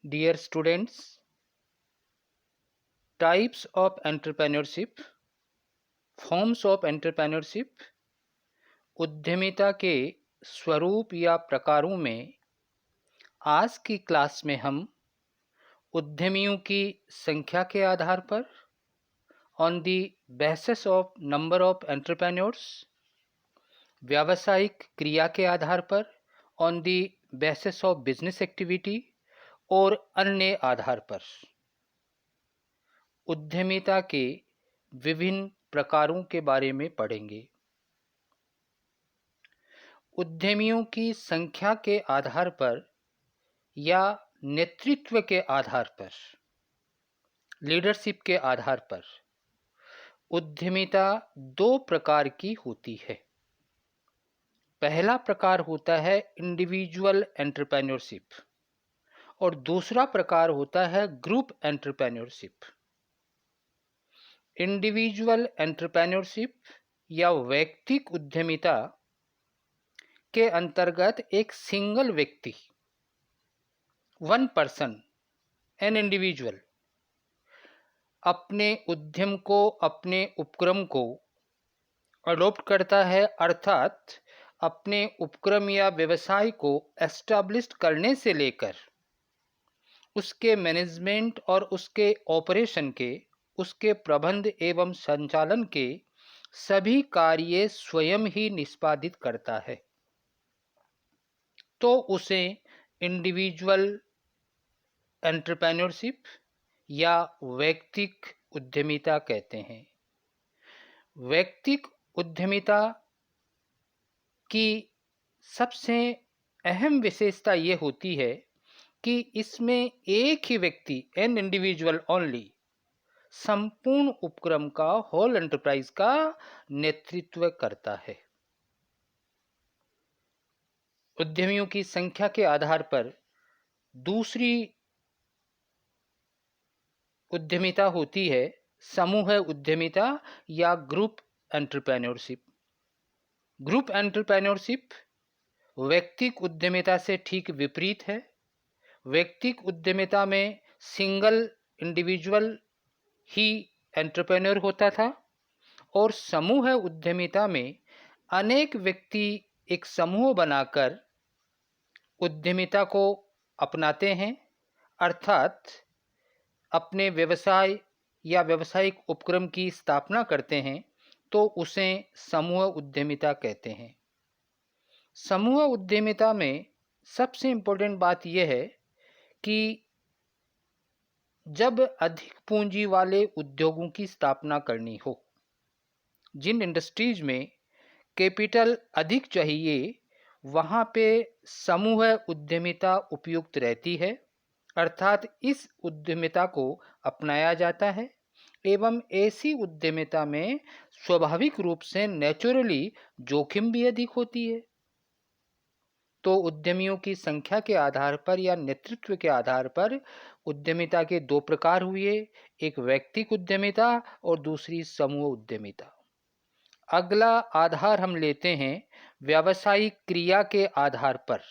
Dear students, types of entrepreneurship, forms of entrepreneurship, उद्यमिता के स्वरूप या प्रकारों में आज की क्लास में हम उद्यमियों की संख्या के आधार पर on the basis of number of entrepreneurs, व्यावसायिक क्रिया के आधार पर on the basis of business activity और अन्य आधार पर उद्यमिता के विभिन्न प्रकारों के बारे में पढ़ेंगे। उद्यमियों की संख्या के आधार पर या नेतृत्व के आधार पर, लीडरशिप के आधार पर उद्यमिता दो प्रकार की होती है। पहला प्रकार होता है इंडिविजुअल एंटरप्रेन्योरशिप और दूसरा प्रकार होता है ग्रुप एंटरप्रेन्योरशिप। इंडिविजुअल एंटरप्रेन्योरशिप या वैयक्तिक उद्यमिता के अंतर्गत एक सिंगल व्यक्ति, वन पर्सन, एन इंडिविजुअल, अपने उद्यम को, अपने उपक्रम को अडॉप्ट करता है, अर्थात अपने उपक्रम या व्यवसाय को एस्टैब्लिश करने से लेकर उसके मैनेजमेंट और उसके ऑपरेशन के, उसके प्रबंध एवं संचालन के सभी कार्य स्वयं ही निष्पादित करता है, तो उसे इंडिविजुअल एंटरप्रेन्योरशिप या वैयक्तिक उद्यमिता कहते हैं। वैयक्तिक उद्यमिता की सबसे अहम विशेषता ये होती है कि इसमें एक ही व्यक्ति, एन इंडिविजुअल ओनली, संपूर्ण उपक्रम का, होल एंटरप्राइज का नेतृत्व करता है। उद्यमियों की संख्या के आधार पर दूसरी उद्यमिता होती है समूह उद्यमिता या ग्रुप एंटरप्रेन्योरशिप। ग्रुप एंटरप्रेन्योरशिप वैयक्तिक उद्यमिता से ठीक विपरीत है। वैयक्तिक उद्यमिता में सिंगल इंडिविजुअल ही एंटरप्रेन्योर होता था और समूह उद्यमिता में अनेक व्यक्ति एक समूह बनाकर उद्यमिता को अपनाते हैं, अर्थात अपने व्यवसाय या व्यावसायिक उपक्रम की स्थापना करते हैं, तो उसे समूह उद्यमिता कहते हैं। समूह उद्यमिता में सबसे इम्पोर्टेंट बात यह है कि जब अधिक पूंजी वाले उद्योगों की स्थापना करनी हो, जिन इंडस्ट्रीज में कैपिटल अधिक चाहिए, वहाँ पे समूह उद्यमिता उपयुक्त रहती है, अर्थात इस उद्यमिता को अपनाया जाता है एवं ऐसी उद्यमिता में स्वाभाविक रूप से नेचुरली जोखिम भी अधिक होती है। तो उद्यमियों की संख्या के आधार पर या नेतृत्व के आधार पर उद्यमिता के दो प्रकार हुए, एक वैयक्तिक उद्यमिता और दूसरी समूह उद्यमिता। अगला आधार हम लेते हैं व्यावसायिक क्रिया के आधार पर,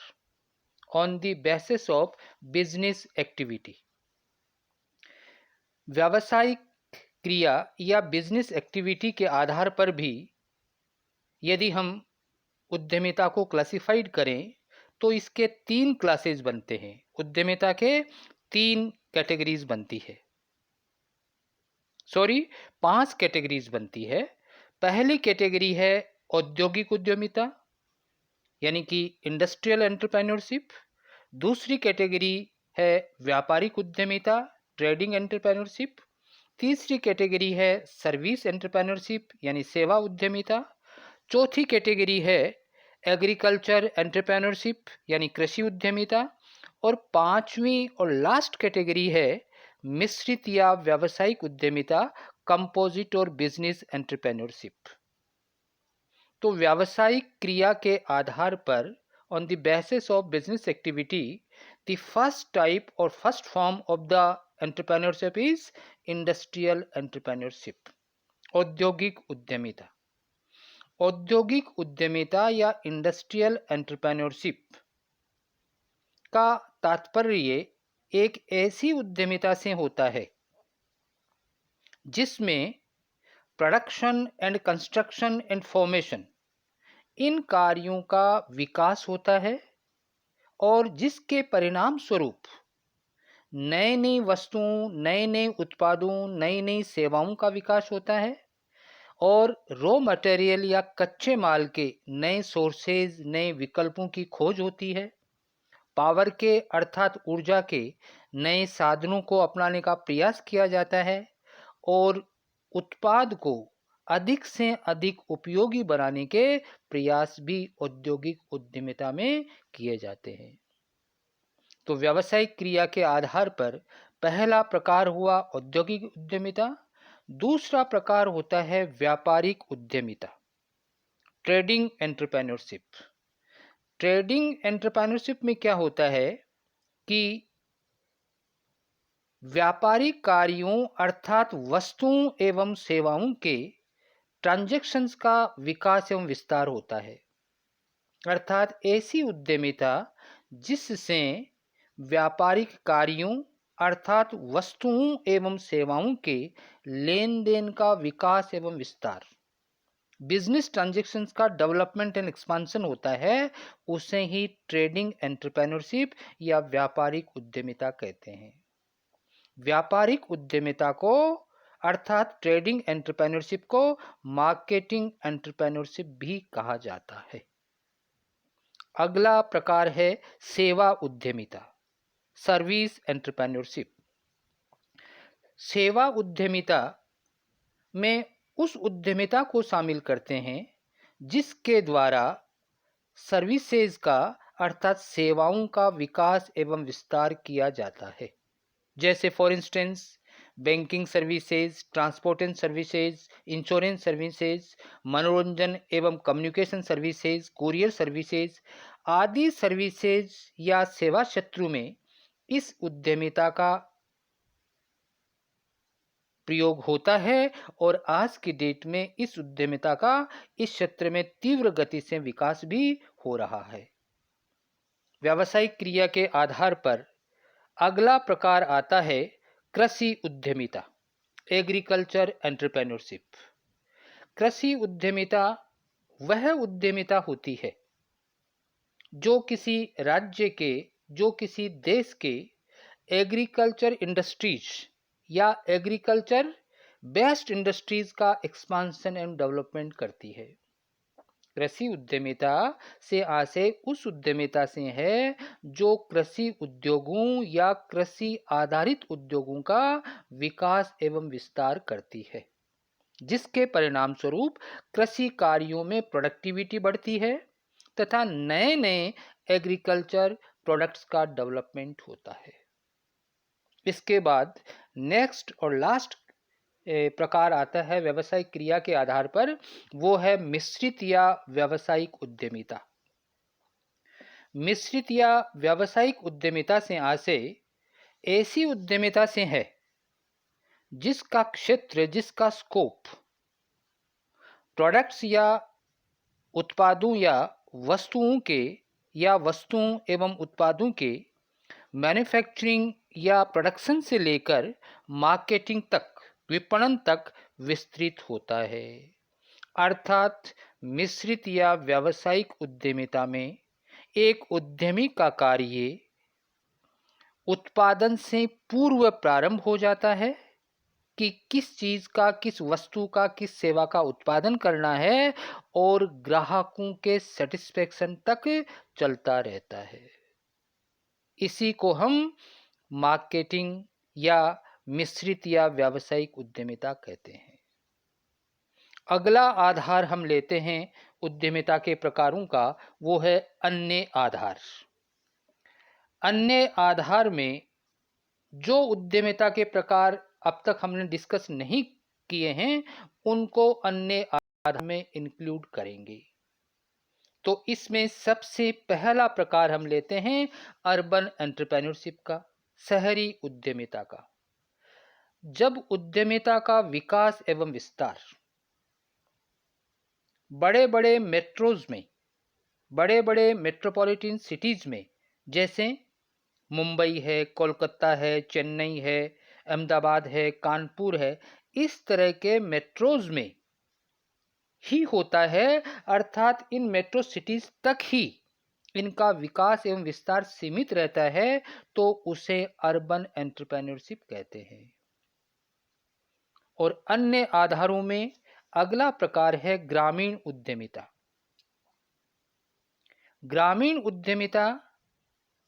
on the basis of business activity. व्यावसायिक क्रिया या बिजनेस एक्टिविटी के आधार पर भी यदि हम उद्यमिता को क्लासिफाइड करें तो इसके तीन क्लासेस बनते हैं। उद्यमिता के तीन कैटेगरीज बनती है, पांच कैटेगरीज बनती है। पहली कैटेगरी है औद्योगिक उद्यमिता यानी कि इंडस्ट्रियल एंटरप्रेन्योरशिप। दूसरी कैटेगरी है व्यापारिक उद्यमिता, ट्रेडिंग एंटरप्रेन्योरशिप। तीसरी कैटेगरी है सर्विस एंटरप्रेन्योरशिप यानी सेवा उद्यमिता। चौथी कैटेगरी है एग्रीकल्चर एंटरप्रेन्योरशिप यानी कृषि उद्यमिता। और पांचवी और लास्ट कैटेगरी है मिश्रित या व्यावसायिक उद्यमिता, कंपोजिट और बिजनेस एंटरप्रेन्योरशिप। तो व्यावसायिक क्रिया के आधार पर, on the basis of business activity, the first type और first form of the entrepreneurship is industrial entrepreneurship, औद्योगिक उद्यमिता। औद्योगिक उद्यमिता या इंडस्ट्रियल एंटरप्रेन्योरशिप का तात्पर्य एक ऐसी उद्यमिता से होता है जिसमें production and construction and formation इन कार्यों का विकास होता है और जिसके परिणाम स्वरूप नई नई वस्तुओं, नए नए उत्पादों, नई नई सेवाओं का विकास होता है और रॉ मटेरियल या कच्चे माल के नए सोर्सेज, नए विकल्पों की खोज होती है। पावर के अर्थात ऊर्जा के नए साधनों को अपनाने का प्रयास किया जाता है और उत्पाद को अधिक से अधिक उपयोगी बनाने के प्रयास भी औद्योगिक उद्यमिता में किए जाते हैं। तो व्यावसायिक क्रिया के आधार पर पहला प्रकार हुआ औद्योगिक उद्यमिता। दूसरा प्रकार होता है व्यापारिक उद्यमिता, ट्रेडिंग एंटरप्रेन्योरशिप। ट्रेडिंग एंटरप्रेन्योरशिप में क्या होता है कि व्यापारिक कार्यों अर्थात वस्तुओं एवं सेवाओं के ट्रांजैक्शंस का विकास एवं विस्तार होता है, अर्थात ऐसी उद्यमिता जिससे व्यापारिक कार्यों अर्थात वस्तुओं एवं सेवाओं के लेन देन का विकास एवं विस्तार, बिजनेस ट्रांजैक्शंस का डेवलपमेंट एंड एक्सपांशन होता है, उसे ही ट्रेडिंग एंटरप्रेन्योरशिप या व्यापारिक उद्यमिता कहते हैं। व्यापारिक उद्यमिता को अर्थात ट्रेडिंग एंटरप्रेन्योरशिप को मार्केटिंग एंटरप्रेन्योरशिप भी कहा जाता है। अगला प्रकार है सेवा उद्यमिता, सर्विस एंटरप्रेन्योरशिप। सेवा उद्यमिता में उस उद्यमिता को शामिल करते हैं जिसके द्वारा सर्विसेज का अर्थात सेवाओं का विकास एवं विस्तार किया जाता है। जैसे for instance banking services, transportation services, insurance services, मनोरंजन एवं कम्युनिकेशन सर्विसेज, कुरियर सर्विसेज आदि सर्विसेज या सेवा क्षेत्रों में इस उद्यमिता का प्रयोग होता है और आज की डेट में इस उद्यमिता का इस क्षेत्र में तीव्र गति से विकास भी हो रहा है। व्यावसायिक क्रिया के आधार पर अगला प्रकार आता है कृषि उद्यमिता, एग्रीकल्चर एंटरप्रेन्योरशिप। कृषि उद्यमिता वह उद्यमिता होती है जो किसी राज्य के, जो किसी देश के एग्रीकल्चर इंडस्ट्रीज या एग्रीकल्चर बेस्ड इंडस्ट्रीज का एक्सपांशन एंड डेवलपमेंट करती है। कृषि उद्यमिता से आशय उस उद्यमिता से है जो कृषि उद्योगों या कृषि आधारित उद्योगों का विकास एवं विस्तार करती है, जिसके परिणाम स्वरूप कृषि कार्यों में प्रोडक्टिविटी बढ़ती है तथा नए नए एग्रीकल्चर प्रोडक्ट्स का डेवलपमेंट होता है। इसके बाद नेक्स्ट और लास्ट प्रकार आता है व्यवसायिक क्रिया के आधार पर, वो है मिश्रित या व्यावसायिक उद्यमिता। मिश्रित या व्यावसायिक उद्यमिता से आशय ऐसी उद्यमिता से है जिसका क्षेत्र, जिसका स्कोप प्रोडक्ट्स या उत्पादों या वस्तुओं के या वस्तुओं एवं उत्पादों के मैन्युफैक्चरिंग या प्रोडक्शन से लेकर मार्केटिंग तक, विपणन तक विस्तृत होता है। अर्थात मिश्रित या व्यावसायिक उद्यमिता में एक उद्यमी का कार्य उत्पादन से पूर्व प्रारंभ हो जाता है कि किस चीज का, किस वस्तु का, किस सेवा का उत्पादन करना है और ग्राहकों के सेटिस्फेक्शन तक चलता रहता है। इसी को हम मार्केटिंग या मिश्रित या व्यावसायिक उद्यमिता कहते हैं। अगला आधार हम लेते हैं उद्यमिता के प्रकारों का, वो है अन्य आधार। अन्य आधार में जो उद्यमिता के प्रकार अब तक हमने डिस्कस नहीं किए हैं उनको अन्य आधार में इंक्लूड करेंगे। तो इसमें सबसे पहला प्रकार हम लेते हैं अर्बन एंटरप्रेन्योरशिप का, शहरी उद्यमिता का। जब उद्यमिता का विकास एवं विस्तार बड़े बड़े मेट्रोज में, बड़े बड़े मेट्रोपॉलिटन सिटीज में जैसे मुंबई है, कोलकाता है, चेन्नई है, अहमदाबाद है, कानपुर है, इस तरह के मेट्रोज में ही होता है, अर्थात इन मेट्रो सिटीज तक ही इनका विकास एवं विस्तार सीमित रहता है, तो उसे अर्बन एंटरप्रेन्योरशिप कहते हैं। और अन्य आधारों में अगला प्रकार है ग्रामीण उद्यमिता। ग्रामीण उद्यमिता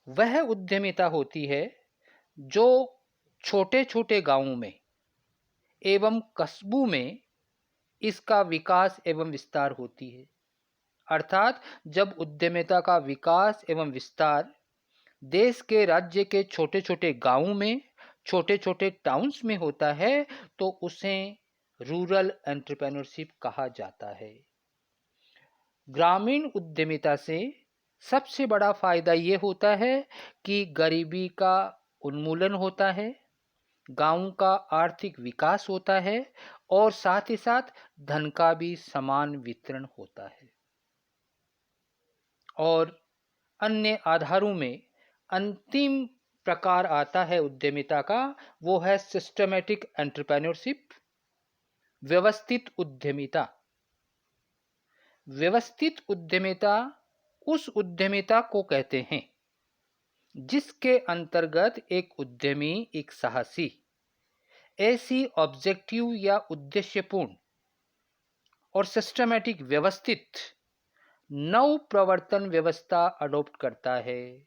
वह उद्यमिता होती है जो छोटे छोटे गांवों में एवं कस्बों में इसका विकास एवं विस्तार होती है। अर्थात जब उद्यमिता का विकास एवं विस्तार देश के राज्य के छोटे छोटे गांवों में, छोटे छोटे टाउन्स में होता है, तो उसे रूरल एंटरप्रेन्योरशिप कहा जाता है। ग्रामीण उद्यमिता से सबसे बड़ा फायदा ये होता है कि गरीबी का उन्मूलन होता है, गांव का आर्थिक विकास होता है और साथ ही साथ धन का भी समान वितरण होता है। और अन्य आधारों में अंतिम प्रकार आता है उद्यमिता का, वो है सिस्टमैटिक एंटरप्रेन्योरशिप, व्यवस्थित उद्यमिता। व्यवस्थित उद्यमिता उस उद्यमिता को कहते हैं जिसके अंतर्गत एक उद्यमी, एक साहसी ऐसी ऑब्जेक्टिव या उद्देश्यपूर्ण और सिस्टमैटिक व्यवस्थित नव प्रवर्तन व्यवस्था अडॉप्ट करता है,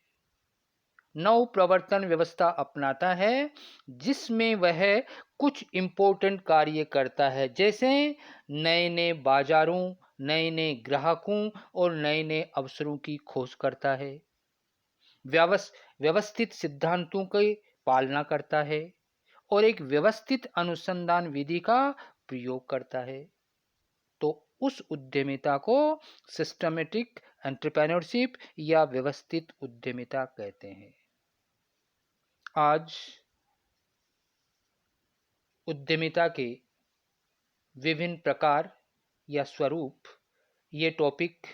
नव प्रवर्तन व्यवस्था अपनाता है, जिसमें वह कुछ इंपॉर्टेंट कार्य करता है, जैसे नए नए बाजारों, नए नए ग्राहकों और नए नए अवसरों की खोज करता है, व्यवस्थित सिद्धांतों की पालना करता है और एक व्यवस्थित अनुसंधान विधि का प्रयोग करता है। तो उस उद्यमिता को सिस्टमेटिक एंटरप्रेन्योरशिप या व्यवस्थित उद्यमिता कहते हैं। आज उद्यमिता के विभिन्न प्रकार या स्वरूप, ये टॉपिक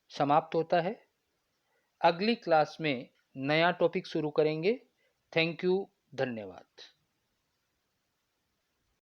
समाप्त होता है। अगली क्लास में नया टॉपिक शुरू करेंगे। थैंक यू, धन्यवाद।